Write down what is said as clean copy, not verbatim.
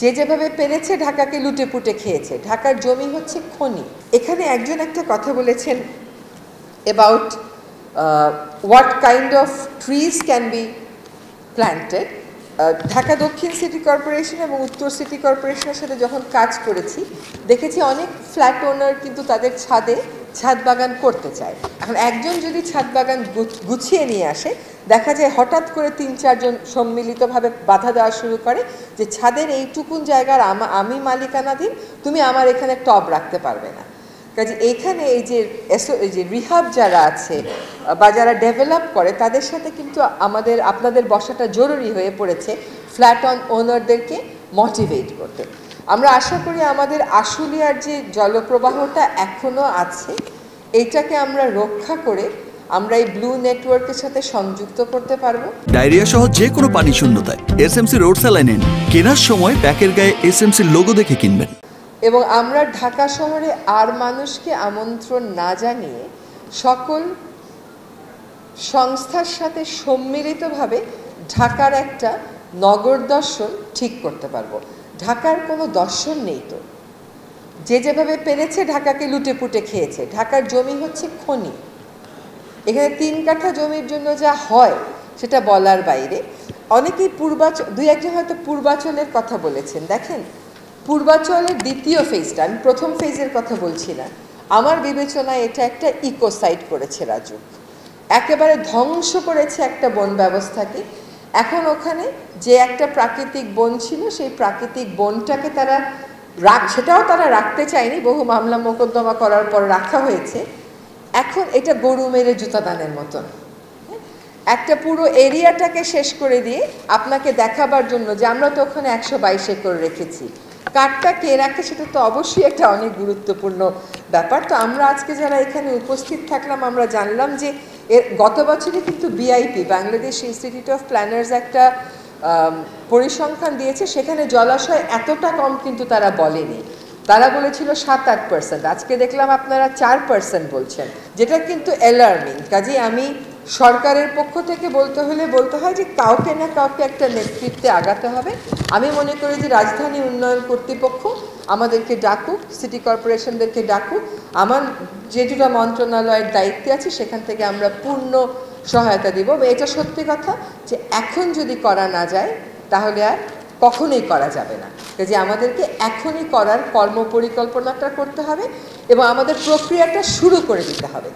যে যেভাবে পেরেছে ঢাকাকে লুটে পুটে খেয়েছে। ঢাকার জমি হচ্ছে খনি। এখানে একজন একটা কথা বলেছেন about what kind of trees can be planted. Dhaka দক্ষিণ সিটি কর্পোরেশন এবং উত্তর সিটি কর্পোরেশনের সাথে যখন কাজ করেছি দেখেছি অনেক ফ্ল্যাট ওনার কিন্তু তাদের ছাদে ছাদ বাগান করতে চায়। এখন একজন যদি ছাদ বাগান গুছিয়ে নিয়ে আসে, দেখা যায় হঠাৎ করে ৩-৪ জন সম্মিলিতভাবে বাধা দেওয়া শুরু করে যে ছাদের এইটুকুন জায়গার আমি মালিকানাধীন, তুমি আমার এখানে টব রাখতে পারবে না। কাজে এইখানে এই যে রিহাব যারা আছে বা যারা ডেভেলপ করে তাদের সাথে কিন্তু আপনাদের বসাটা জরুরি হয়ে পড়েছে ফ্ল্যাট ওনারদেরকে মোটিভেট করতে। আমরা আশা করি আমাদের আশুলিয়ার যে জলপ্রবাহটা এখনও আছে এইটাকে আমরা রক্ষা করে আমরা এই ব্লু নেটওয়ার্কের সাথে সংযুক্ত করতে পারবো। ডায়রিয়া সহ যে কোনো পানি শূন্যতায় এসএমসি রোড স্যালাইন নিন। কেনার সময় প্যাকের গায়ে এসএমসি লোগো দেখে কিনবেন। এবং আমরা ঢাকা শহরে আর মানুষকে আমন্ত্রণ না জানিয়ে সকল সংস্থার সাথে সম্মিলিতভাবে ঢাকার একটা নগর দর্শন ঠিক করতে পারবো। ঢাকার কোনো দর্শন নেই তো। যে যেভাবে পেরেছে ঢাকাকে লুটে পুটে খেয়েছে। ঢাকার জমি হচ্ছে খনি। এখানে ৩ কাঠা জমির জন্য যা হয় সেটা বলার বাইরে। অনেকেই দুই একজন হয়তো পূর্বাচলের কথা বলেছেন। দেখেন, পূর্বাচলের দ্বিতীয় ফেজটা, আমি প্রথম ফেজের কথা বলছি না, আমার বিবেচনায় এটা একটা ইকোসাইড করেছে রাজু। একেবারে ধ্বংস করেছে একটা বন ব্যবস্থাকে। এখন ওখানে যে একটা প্রাকৃতিক বন ছিল সেই প্রাকৃতিক বনটাকে সেটাও তারা রাখতে চায়নি, বহু মামলা মোকদ্দমা করার পর রাখা হয়েছে। এখন এটা গরু মেরে জুতাদানের মতন একটা পুরো এরিয়াটাকে শেষ করে দিয়ে আপনাকে দেখাবার জন্য যে আমরা তো ওখানে ১২২ একর রেখেছি। কাঠটা কে রাখে সেটা তো অবশ্যই একটা অনেক গুরুত্বপূর্ণ ব্যাপার। তো আমরা আজকে যারা এখানে উপস্থিত থাকলাম আমরা জানলাম যে গত বছরই কিন্তু VIP Bangladesh institute of planners একটা পরিসংখ্যান দিয়েছে, সেখানে জলাশয় এতটা কম কিন্তু তারা বলেনি। তারা বলেছিল ৭-৮%, আজকে দেখলাম আপনারা 4% বলছেন, যেটা কিন্তু অ্যালার্মিং। কাজেই আমি সরকারের পক্ষ থেকে বলতে হয় যে কাউকে না কাউকে একটা নেতৃত্বে আগাতে হবে। আমি মনে করি যে রাজধানী উন্নয়ন কর্তৃপক্ষ আমাদেরকে ডাকুক, সিটি কর্পোরেশনদেরকে ডাকুক, আমার যে দুটো মন্ত্রণালয়ের দায়িত্বে আছে সেখান থেকে আমরা পূর্ণ সহায়তা দিব। এটা সত্যি কথা যে এখন যদি করা না যায় তাহলে আর কখনোই করা যাবে না। কাজে আমাদেরকে এখনই করার কর্মপরিকল্পনাটা করতে হবে এবং আমাদের প্রক্রিয়াটা শুরু করে দিতে হবে।